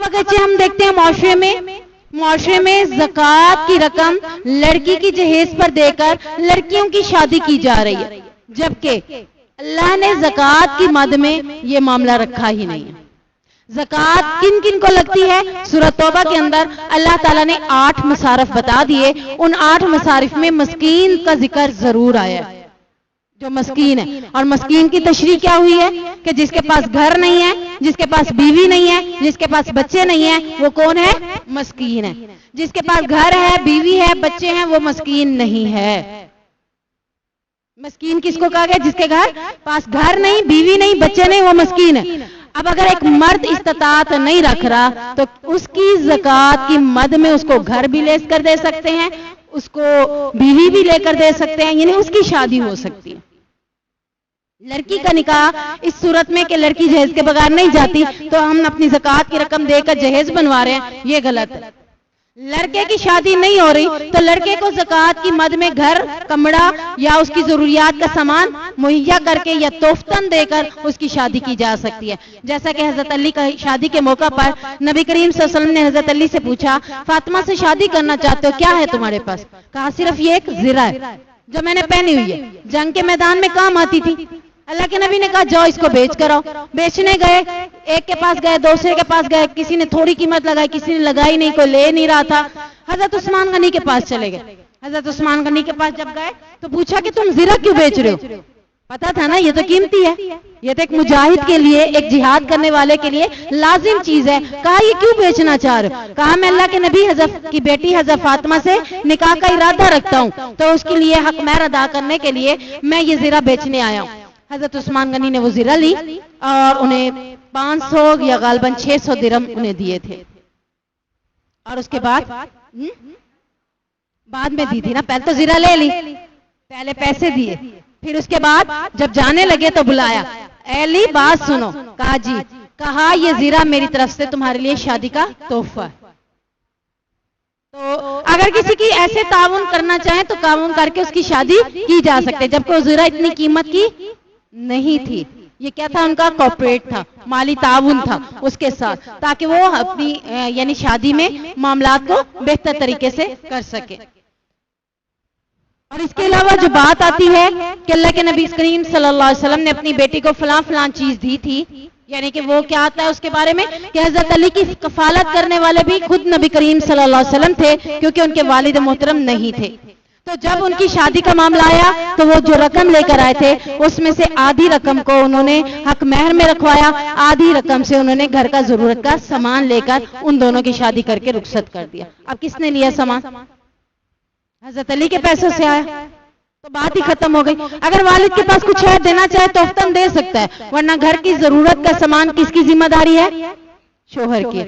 अब अगर हम देखते हैं मुआशरे में ज़कात की रकम लड़की की जहेज पर देकर लड़कियों की शादी की जा रही है, जबकि अल्लाह ने ज़कात की मद में ये मामला रखा ही नहीं है। ज़कात किन किन को लगती है? सूरह तौबा के अंदर अल्लाह ताला ने 8 मसारिफ बता दिए। उन 8 मसारिफ में मस्कीन का जिक्र जरूर आया है, जो मस्कीन है। और मस्कीन की तशरीह क्या हुई है कि जिसके पास घर नहीं है, जिसके पास बीवी नहीं है, जिसके पास बच्चे नहीं है, वो कौन है? मस्कीन है। जिसके पास घर है, बीवी है, बच्चे हैं, वो मस्कीन नहीं है। मस्कीन किसको कहा गया? जिसके पास घर नहीं, बीवी नहीं, बच्चे नहीं, वो मस्कीन है। अब अगर एक मर्द इस्तात नहीं रख रहा तो उसकी ज़कात की मद में उसको घर भी ले कर दे सकते हैं, उसको बीवी भी लेकर दे सकते हैं, यानी उसकी शादी हो सकती है। लड़की का निकाह इस सूरत में कि लड़की जहेज के बगैर नहीं जाती, तो हम अपनी ज़कात की रकम देकर जहेज बनवा रहे हैं, ये गलत है। लड़के की शादी नहीं हो रही तो लड़के को ज़कात की मद में घर, कमरा या उसकी जरूरियात का सामान मुहैया करके या तोहफतन देकर उसकी शादी की जा सकती है। जैसा कि हजरत अली का शादी के मौका पर नबी करीम सल्लल्लाहु अलैहि वसल्लम ने हजरत अली से पूछा, फातिमा से शादी करना चाहते हो, क्या है तुम्हारे पास? कहा, सिर्फ ये एक ज़िरा है जो मैंने पहनी हुई है, जंग के मैदान में काम आती थी। अल्लाह के नबी ने कहा, जाओ इसको बेच कर आओ। बेचने गए, एक के पास गए, दूसरे के पास गए, किसी ने थोड़ी कीमत लगाई, किसी ने लगाई नहीं, कोई ले नहीं रहा था। हजरत उस्मान गनी के पास चले गए। हजरत उस्मान गनी के पास जब गए तो पूछा कि तुम ज़िरा क्यों बेच रहे हो? पता था ना ये तो कीमती है, ये तो एक मुजाहिद के लिए, एक जिहाद करने वाले के लिए लाजिम चीज है। कहा, ये क्यों बेचना चाह रहे हो? कहा, मैं अल्लाह के नबी हज़रत की बेटी हज़रत फातिमा से निकाह का इरादा रखता हूँ, तो उसके लिए हक महर अदा करने के लिए मैं ये ज़िरा बेचने आया हूँ। हजरत उस्मान गनी ने वो ज़िरा ली और उन्हें 500 या गालबन 600 दिरहम उन्हें दिए थे। और उसके बाद में दी थी ना, पहले तो ज़िरा ले ली, पहले पैसे दिए, फिर उसके बाद जब जाने लगे तो बुलाया, अली बात सुनो। कहा, जी। कहा, ये ज़िरा मेरी तरफ से तुम्हारे लिए शादी का तोहफा है। तो अगर किसी की ऐसे ताउन करना चाहे तो ताउन करके उसकी शादी की जा सकती है, जबकि वो ज़िरा इतनी कीमत की नहीं थी। ये क्या था? उनका कॉर्पोरेट था, माली ताउन था उसके साथ, ताकि वो अपनी यानी शादी में मामलात को बेहतर तरीके से कर सके। और इसके अलावा जो बात आती है कि अल्लाह के नबी करीम सल्लल्लाहु अलैहि वसल्लम ने अपनी बेटी को फलां चीज दी थी, यानी कि वो क्या आता है उसके बारे में कि हजरत अली की कफालत करने वाले भी खुद नबी करीम सल्लल्लाहु अलैहि वसल्लम थे, क्योंकि उनके वालिद मोहतरम नहीं थे। तो जब उनकी शादी का मामला आया तो वो जो रकम लेकर आए थे उसमें से आधी रकम को उन्होंने हक महर में रखवाया, आधी रकम से उन्होंने घर का जरूरत का सामान लेकर उन दोनों की शादी करके रुखसत कर दिया। अब किसने लिया सामान? हजरत अली के पैसों से आया, तो बात ही खत्म हो गई। अगर वालिद के पास कुछ है देना चाहे तो तोहफतन दे सकता है, वरना घर की जरूरत का सामान किसकी जिम्मेदारी है? शोहर की।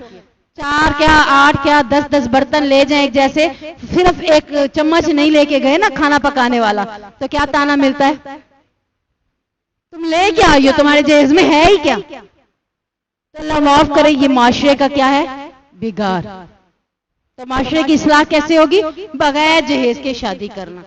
4 क्या 8 क्या 10 बर्तन ले जाएं, जैसे सिर्फ एक चम्मच नहीं लेके गए ना खाना पकाने वाला, तो क्या ताना मिलता है? तुम ले क्या आई हो, तुम्हारे जहेज में है ही क्या? तो अल्लाह माफ करे, ये माशरे का क्या है? बिगाड़। तो माशरे की इस्लाह कैसे होगी? बगैर जहेज के शादी करना।